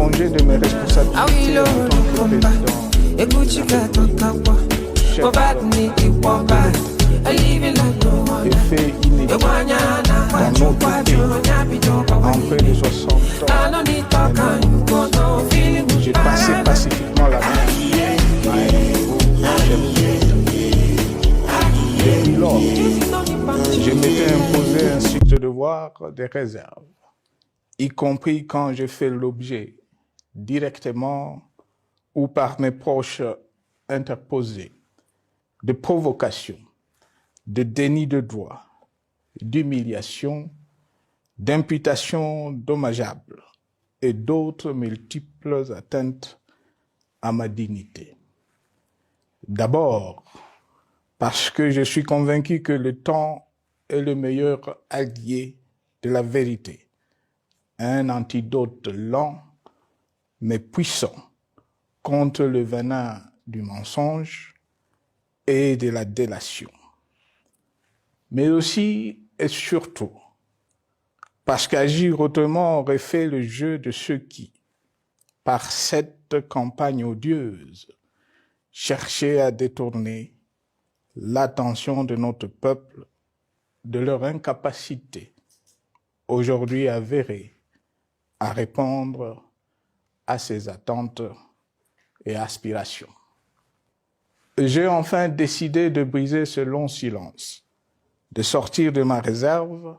congé de mes responsabilités en tant que président, effet inédit dans notre pays en près de 60 ans. J'ai passé pacifiquement la main à un nouveau chef. Depuis lors, je m'étais imposé un strict devoir des réserves, y compris quand j'ai fait l'objet, directement ou par mes proches interposés, de provocations, de déni de droit, d'humiliation, d'imputations dommageables et d'autres multiples atteintes à ma dignité. D'abord, parce que je suis convaincu que le temps est le meilleur allié de la vérité, un antidote lent mais puissant contre le venin du mensonge et de la délation. Mais aussi et surtout parce qu'agir autrement aurait fait le jeu de ceux qui, par cette campagne odieuse, cherchaient à détourner l'attention de notre peuple de leur incapacité, aujourd'hui avérée, à répondre à ses attentes et aspirations. J'ai enfin décidé de briser ce long silence, de sortir de ma réserve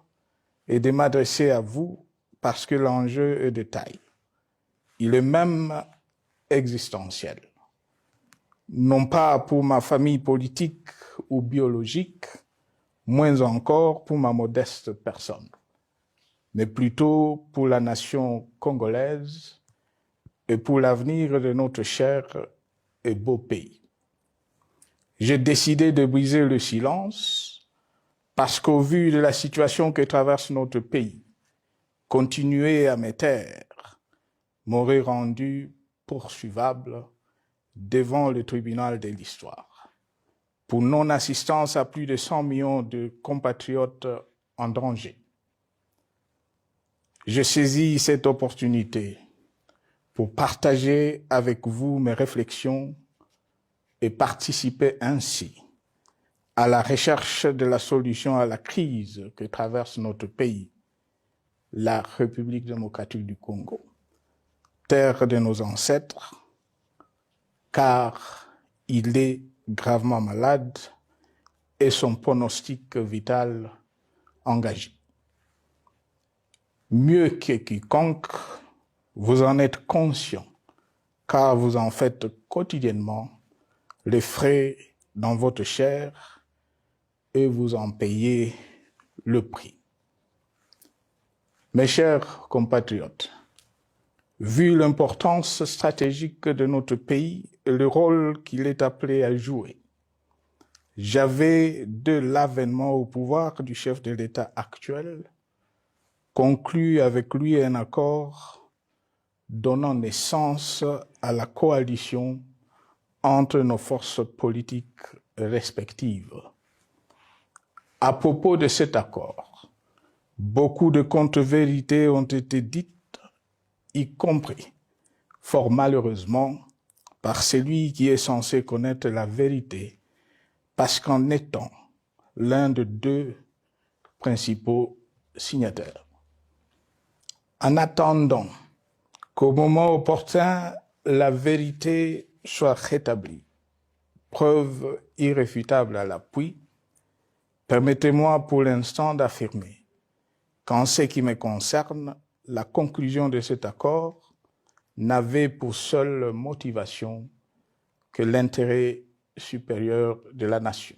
et de m'adresser à vous parce que l'enjeu est de taille. Il est même existentiel. Non pas pour ma famille politique ou biologique, moins encore pour ma modeste personne, mais plutôt pour la nation congolaise et pour l'avenir de notre cher et beau pays. J'ai décidé de briser le silence parce qu'au vu de la situation que traverse notre pays, continuer à me taire m'aurait rendu poursuivable devant le tribunal de l'histoire pour non-assistance à plus de 100 millions de compatriotes en danger. Je saisis cette opportunité pour partager avec vous mes réflexions et participer ainsi à la recherche de la solution à la crise que traverse notre pays, la République démocratique du Congo, terre de nos ancêtres, car il est gravement malade et son pronostic vital engagé. Mieux que quiconque, vous en êtes conscient, car vous en faites quotidiennement les frais dans votre chair et vous en payez le prix. Mes chers compatriotes, vu l'importance stratégique de notre pays et le rôle qu'il est appelé à jouer, j'avais, de l'avènement au pouvoir du chef de l'État actuel, conclu avec lui un accord donnant naissance à la coalition entre nos forces politiques respectives. À propos de cet accord, beaucoup de contre-vérités ont été dites, y compris, fort malheureusement, par celui qui est censé connaître la vérité, parce qu'en étant l'un de deux principaux signataires. En attendant qu'au moment opportun, la vérité soit rétablie, preuve irréfutable à l'appui, permettez-moi pour l'instant d'affirmer qu'en ce qui me concerne, la conclusion de cet accord n'avait pour seule motivation que l'intérêt supérieur de la nation.